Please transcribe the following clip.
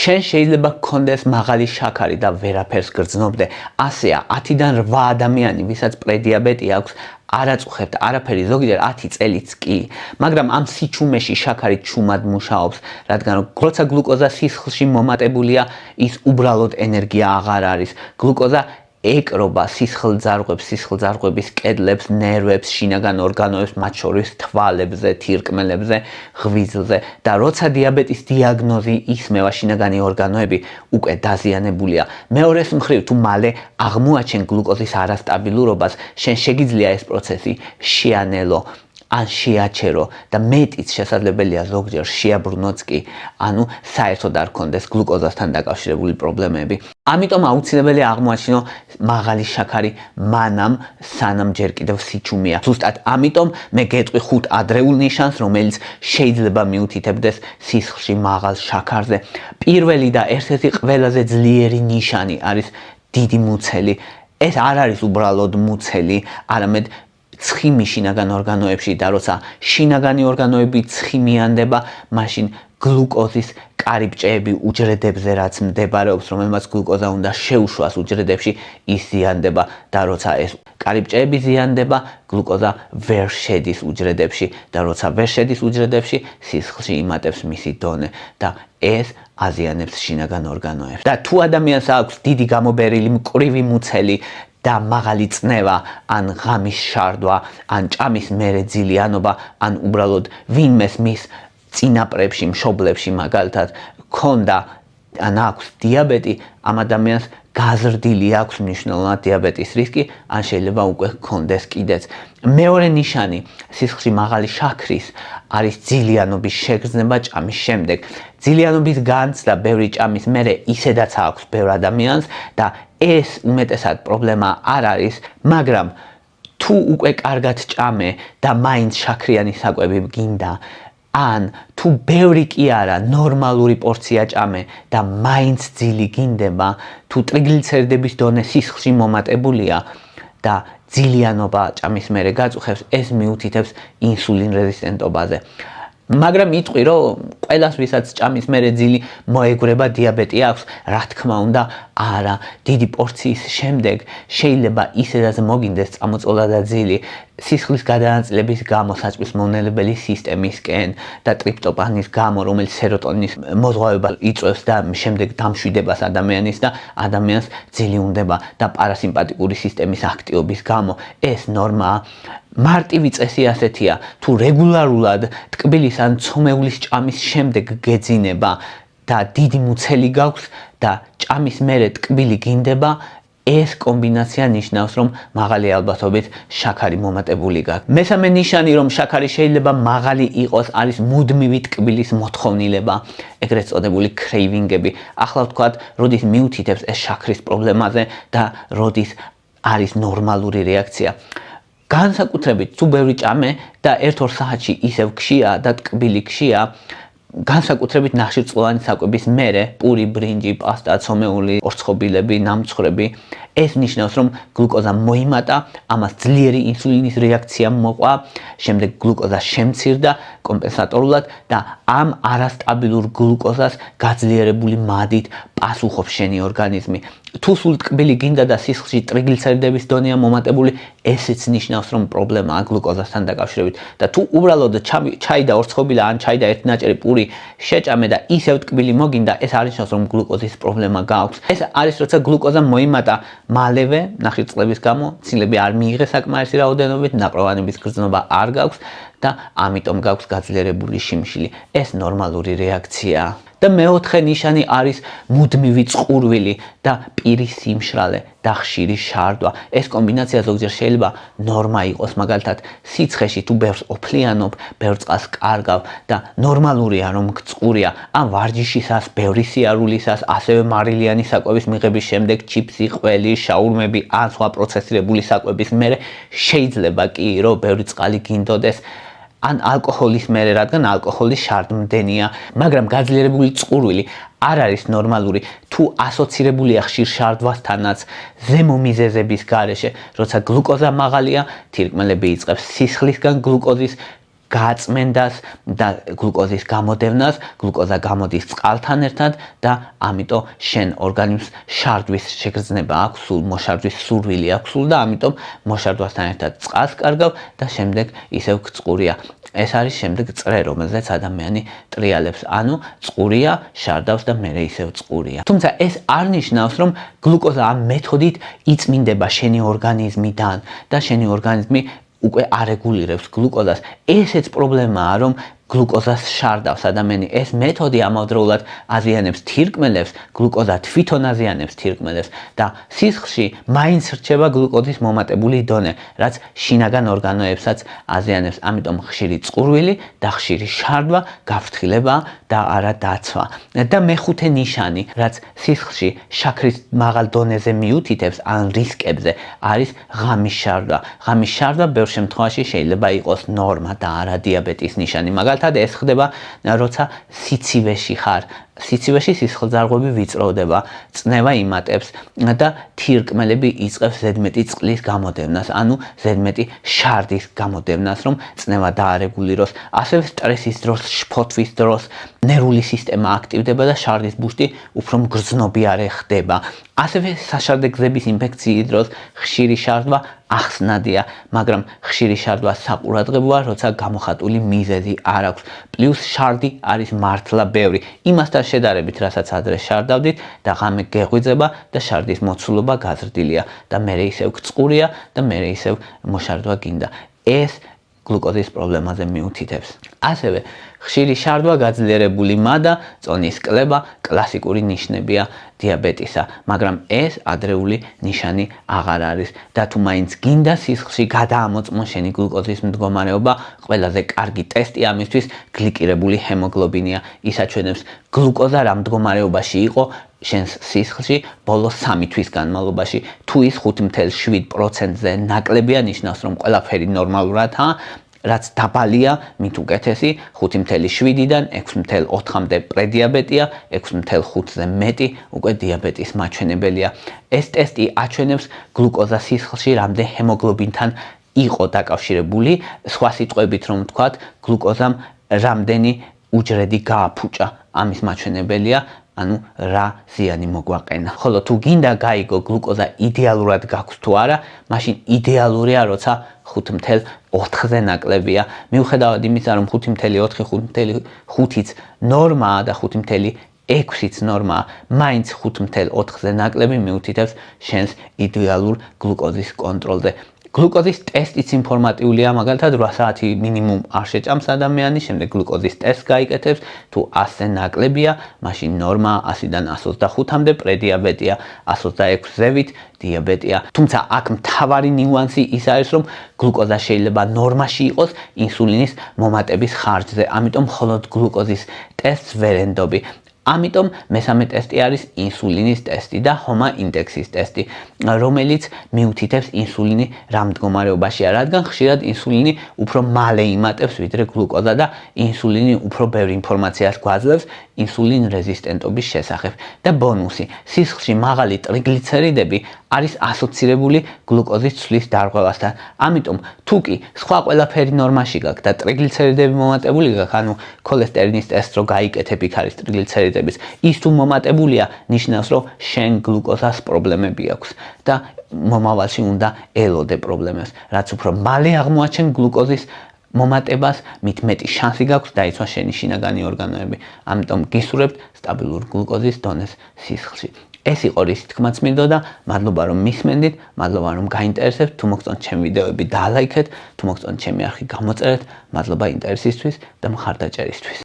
შენ შეიძლება გქონდეს მაღალი შაქარი და ვერაფერს გრძნობდე. ასეა 10-დან 8 ადამიანი, ვისაც პრედიაბეტი აქვს, არ აწუხებთ არაფერი, ზოგჯერ 10 წელიც კი. მაგრამ ამ სიჩუმეში შაქარი ჩუმად მუშაობს, რადგან როცა გლუკოზა სისხლში მომატებულია, ის უბრალოდ ენერგია აღარ არის. გლუკოზა ეკრობა სისხლძარღვებს, სისხლძარღვების კედლებს, ნერვებს, შინაგან ორგანოებს, მათ შორის თვალებზე, თირკმელებზე, ღვიძლზე და როცა დიაბეტის დიაგნოზი ისმევა, შინაგანი ორგანოები უკვე დაზიანებულია. მეორეს მხრივ, თუ მალე აღმოაჩენ გლუკოზის არასტაბილურობას, შენ შეგიძლია ეს პროცესი შეანელო ან შეაჩერო და მეტიც შესაძლებელია ზოგჯერ შეაბრუნოც კი, ანუ საერთოდ არ გქონდეს გლუკოზასთან დაკავშირებული პრობლემები. ამიტომ აუცილებელია აღმოაჩინო მაღალი შაქარი მანამ, სანამ ჯერ კიდევ სიჩუმეა. ზუსტად ამიტომ მე გეტყვი 5 ადრეულ ნიშანს, რომელიც შეიძლება მიუთითებდეს სისხლში მაღალ შაქარზე. პირველი და ერთ-ერთი ყველაზე ძლიერი ნიშანი არის დიდი მუცელი. ეს არ არის უბრალოდ მუცელი, არამედ ცხიმი შინაგან ორგანოებში და როცა შინაგანი ორგანოები ცხიმიანდება, მაშინ გლუკოზის კარიბჭეები უჯრედებზე რაც მდებარეობს, რომელმაც გლუკოზა უნდა შეუშვას უჯრედებში, ის ზიანდება და როცა ეს კარიბჭეები ზიანდება, გლუკოზა ვერ შედის უჯრედებში და როცა ვერ შედის უჯრედებში, სისხლში იმატებს მისი დონე და ეს აზიანებს შინაგან ორგანოებს. და თუ ადამიანს აქვს დიდი გამობერილი მკვრივი მუცელი და მაღალი წნევა, ან ღამის შარდვა, ან ჭამის მერე ძილიანობა, ან უბრალოდ ვინმეს მის წინაპრებში, მშობლებში მაგალითად ქონდა ან აქვს დიაბეტი, ამ ადამიანს გაზრდილი აქვს მნიშვნელოვნად დიაბეტის რისკი, ან შეიძლება უკვე ქონდეს კიდეც. მეორე ნიშანი სისხლში მაღალი შაქრის არის ძილიანობის შეგრძნება ჭამის შემდეგ. ძილიანობის განცდა ბევრი ჭამის მერე ისედაც აქვს ბევრ ადამიანს და ეს უმეტესად პრობლემა არ არის, მაგრამ თუ უკვე კარგად ჭამე და მაინც შაქრიანი საკვები გინდა, ან თუ ბევრი კი არა, ნორმალური პორცია ჭამე და მაინც ძილი გინდება, თუ ტრიგლიცერიდების დონე სისხლში მომატებულია და ძილიანობა ჭამის მერე გაწუხებს, ეს მიუთითებს ინსულინ რეზისტენტობაზე. მაგრამ იტყვი, რომ ყველას ვისაც ჭამის მერე ძილი მოეგვრება დიაბეტი აქვს, რა თქმა უნდა, არა, დიდი პორციის შემდეგ შეიძლება ისედაც მოგინდეს წამოწოლა და ძილი სისხლის გადანაწილების გამო საჭმლის მომნელებელი სისტემისკენ და ტრიპტოფანის გამო, რომელიც სეროტონის მოზღვავება იწვევს და შემდეგ დამშვიდებას ადამიანის და ადამიანს ძილი უნდება და პარასიმპათიკური სისტემის აქტივობის გამო. ეს ნორმაა. მარტივი წესი ასეთია, თუ რეგულარულად ტკბილის ან ცომეულის ჭამის შემდეგ გეძინება და დიდი მუცელი გაქვს და ჭამის მერე ტკბილი გინდება, ეს კომბინაცია ნიშნავს, რომ მაღალი ალბათობით შაქარი მომატებული გაქვს. მესამე ნიშანი, რომ შაქარი შეიძლება მაღალი იყოს, არის მუდმივი ტკბილის მოთხოვნილება, ეგრეთ წოდებული კრეივინგები. ახლა ვთქვათ, როდის მიუთითებს ეს შაქრის პრობლემაზე და როდის არის ნორმალური რეაქცია. განსაკუთრებით თუ ბევრი ჭამე და 1-2 საათში ისევ ქშია და ტკბილი ქშია, განსაკუთრებით ნახშირწყლოვანი საკვების მერე, პური, ბრინჯი, პასტა, ცომეული, ორცხობილები, ნამცხრები, ეს ნიშნავს, რომ გლუკოზა მოიმატა, ამას ძლიერი ინსულინის რეაქცია მოყვა, შემდეგ გლუკოზა შემცირდა კომპენსატორულად და ამ არასტაბილურ გლუკოზას გაძლიერებული მადით პასუხობს შენი ორგანიზმი. თუ სულ ტკბილი გინდა და სისხლში ტრიგლიცერიდების დონეა მომატებული, ესეც ნიშნავს, რომ პრობლემაა გლუკოზასთან დაკავშირებით და თუ უბრალოდ ჩაი და ორცხობილა ან ჩაი და ერთი ნაჭერი პური შეჭამე და ისევ ტკბილი მოგინდა, ეს არ ნიშნავს, რომ გლუკოზის პრობლემა გაქვს. ეს არის, როცა გლუკოზა მოიმატა მალევე ნახშირწყლების გამო, ცილები არ მიიღე საკმარისი რაოდენობით, ნაყროვანების გრძნობა არ გაქვს და ამიტომ გაქვს გაძლიერებული შიმშილი. ეს ნორმალური რეაქციაა. და მეოთხე ნიშანი არის მუდმივი წყურვილი და პირის სიმშრალე და ხშირი შარდვა. ეს კომბინაცია ზოგჯერ შეიძლება ნორმა იყოს, მაგალითად, სიცხეში თუ ბევრს ოფლიანობ, ბევრ წყალს კარგავ და ნორმალურია, რომ გწყურია, ან ვარჯიშისას, ბევრი სიარულისას, ასევე მარილიანი საკვების მიღების შემდეგ, ჩიფსი, ყველი, შაურმები ან სხვა პროცესირებული საკვების მერე შეიძლება კი, რომ ბევრი წყალი გინდოდეს, ან ალკოჰოლის მერე, რადგან ალკოჰოლი შარდმდენია, მაგრამ გაძლიერებული წყურვილი არ არის ნორმალური, თუ ასოცირებულია ხშირ შარდვასთანაც, ზემო მიზეზების გარეშე, როცა გლუკოზა მაღალია, თირკმელები იწყებს სისხლისგან გლუკოზის გაწმენდას და გლუკოზის გამოდევნას, გლუკოზა გამოდის წყალთან ერთად და ამიტომ შენ ორგანიზმს შარდვის შეგრძნება აქვს, სულ მოშარდვის სურვილი აქვს სულ და ამიტომ მოშარდვასთან ერთად წყალს კარგავ და შემდეგ ისევ წყურია. ეს არის შემდეგ წრე, რომელზეც ადამიანი ტრიალებს, ანუ წყურია, შარდავს და მერე ისევ წყურია. თუმცა ეს არ ნიშნავს, რომ გლუკოზა ამ მეთოდით იწმინდება შენი ორგანიზმიდან და შენი ორგანიზმი უკვე არეგულირებს გლუკოზას. ესეც პრობლემაა, რომ გლუკოზას შარდავს ადამიანი. ეს მეთოდი ამავდროულად აზიანებს თირკმელებს, გლუკოზა თვითონ აზიანებს თირკმელებს და სისხლში მაინც რჩება გლუკოზის მომატებული დონე, რაც შინაგან ორგანოებსაც აზიანებს. ამიტომ ხშირი წყურვილი და ხშირი შარდვა გაფრთხილება და არა დაცვა. და მეხუთე ნიშანი, რაც სისხლში შაქრის მაღალ დონეზე მიუთითებს ან რისკებზე, არის ღამის შარდვა. ღამის შარდვა ბევრ შემთხვევაში შეიძლება იყოს ნორმა და არა დიაბეტის ნიშანი. მაგალითად ეს ხდება, როცა სიცივეში ხარ. სიცივეში სისხლძარღვები ვიწროვდება, წნევა იმატებს და თირკმელები იწყებს ზედმეტი წყლის გამოდევნას, ანუ ზედმეტი შარდის გამოდევნას, რომ წნევა დაარეგულიროს. ასევე სტრესის დროს, შფოთვის დროს ნერვული სისტემა აქტივდება და შარდის ბუშტი უფრო მგრძნობიარე ხდება. ასევე საშარდე გზების ინფექციის დროს ხშირი შარდვა ახსნადია, მაგრამ ხშირი შარდვა საყურადღებოა, როცა გამოხატული მიზეზი არ აქვს. პლუს შარდი არის მართლა ბევრი. იმასთან შედარებით, რასაც ადრე შარდავდით და ღამე გეღვიძება და შარდის მოცულობა გაზრდილია და მერე ისევ წყურია და მერე ისევ მოშარდვა გინდა. ეს გლუკოზის პრობლემაზე მიუთითებს. ასევე ხშირი შარდვა, გაძლიერებული მადა, წონის კლება კლასიკური ნიშნებია დიაბეტისა, მაგრამ ეს ადრეული ნიშანი აღარ არის და თუ მაინც გინდა სისხლში გადაამოწმოს შენი გლუკოზის მდგომარეობა, ყველაზე კარგი ტესტი ამისთვის გლიკირებული ჰემოგლობინია. ის აჩვენებს გლუკოზა რა მდგომარეობაში იყო შენს სისხლში ბოლო 3 თვის განმავლობაში. თუ ის 5.7%-ზე ნაკლებია, ნიშნავს, რომ ყველაფერი ნორმალურადაა, რაც დაბალია, მით უკეთესი, 5.7-დან 6.4-მდე პრედიაბეტია, 6.5-ზე მეტი უკვე დიაბეტის მაჩვენებელია. ეს ტესტი აჩვენებს გლუკოზა სისხლში რამდენ ჰემოგლობინთან იყო დაკავშირებული, სხვა სიტყვებით რომ ვთქვათ, გლუკოზამ რამდენი უჯრედი გააფუჭა, ამის მაჩვენებელია, ანუ რა ზიანი მოგვაყენა. ხოლო თუ გინდა გაიგო გლუკოზა იდეალურად გაქვს თუ არა, მაშინ იდეალურია, როცა 5.4-ზე ნაკლებია. მიუხედავად იმისა, რომ 5.4, 5.5-იც ნორმაა და 5.6-იც ნორმაა, მაინც 5.4-ზე ნაკლები მიუთითებს შენს იდეალურ გლუკოზის კონტროლზე. გლუკოზის ტესტიც ინფორმატიულია, მაგალითად 8 საათი მინიმუმ არ შეჭამს ადამიანი, შემდეგ გლუკოზის ტესტს გაიკეთებს, თუ 100-ზე ნაკლებია, მაშინ ნორმაა 100-დან 125-მდე პრედიაბეტია, 126-ზევით დიაბეტია. თუმცა აქ მთავარი ნიუანსი ის არის, რომ გლუკოზა შეიძლება ნორმაში იყოს ინსულინის მომატების ხარჯზე, ამიტომ მხოლოდ გლუკოზის ტესტს ვერ ენდობი. ამიტომ მესამე ტესტი არის ინსულინის ტესტი და ჰომა ინდექსის ტესტი, რომელიც მიუთითებს ინსულინი რა მდგომარეობაშია, რადგან ხშირად ინსულინი უფრო მალე იმატებს ვიდრე გლუკოზა და ინსულინი უფრო ბევრი ინფორმაციას გვაძლევს ინსულინ რეზისტენტობის შესახებ. და ბონუსი, სისხლში მაღალი ტრიგლიცერიდები არის ასოცირებული გლუკოზის ცვლის დარღვევასთან. ამიტომ თუ კი სხვა ყველაფერი ნორმაში გაქვს და ტრიგლიცერიდები მომატებული გაქვს, ანუ ქოლესტერინის ტესტს რო გაიკეთებ, იქ არის ტრიგლიცერიდების, ის თუ მომატებულია, ნიშნავს, რომ შენ გლუკოზას პრობლემები აქვს და მომავალში უნდა ელოდე პრობლემებს. რაც უფრო მალე აღმოაჩენ გლუკოზის მომატებას, მით მეტი შანსი გაქვს დაიცვა შენი შინაგანი ორგანოები. ამიტომ გისურვებთ სტაბილურ გლუკოზის დონეს სისხლში. ეს იყო რისი თქმა წმინდო და მადლობა რომ მისმენდით, მადლობა რომ გაინტერესებთ, თუ მოგწონთ ჩემი ვიდეოები დალაიქეთ, თუ მოგწონთ ჩემი არხი გამოწერეთ, მადლობა ინტერესისთვის და მხარდაჭერისთვის.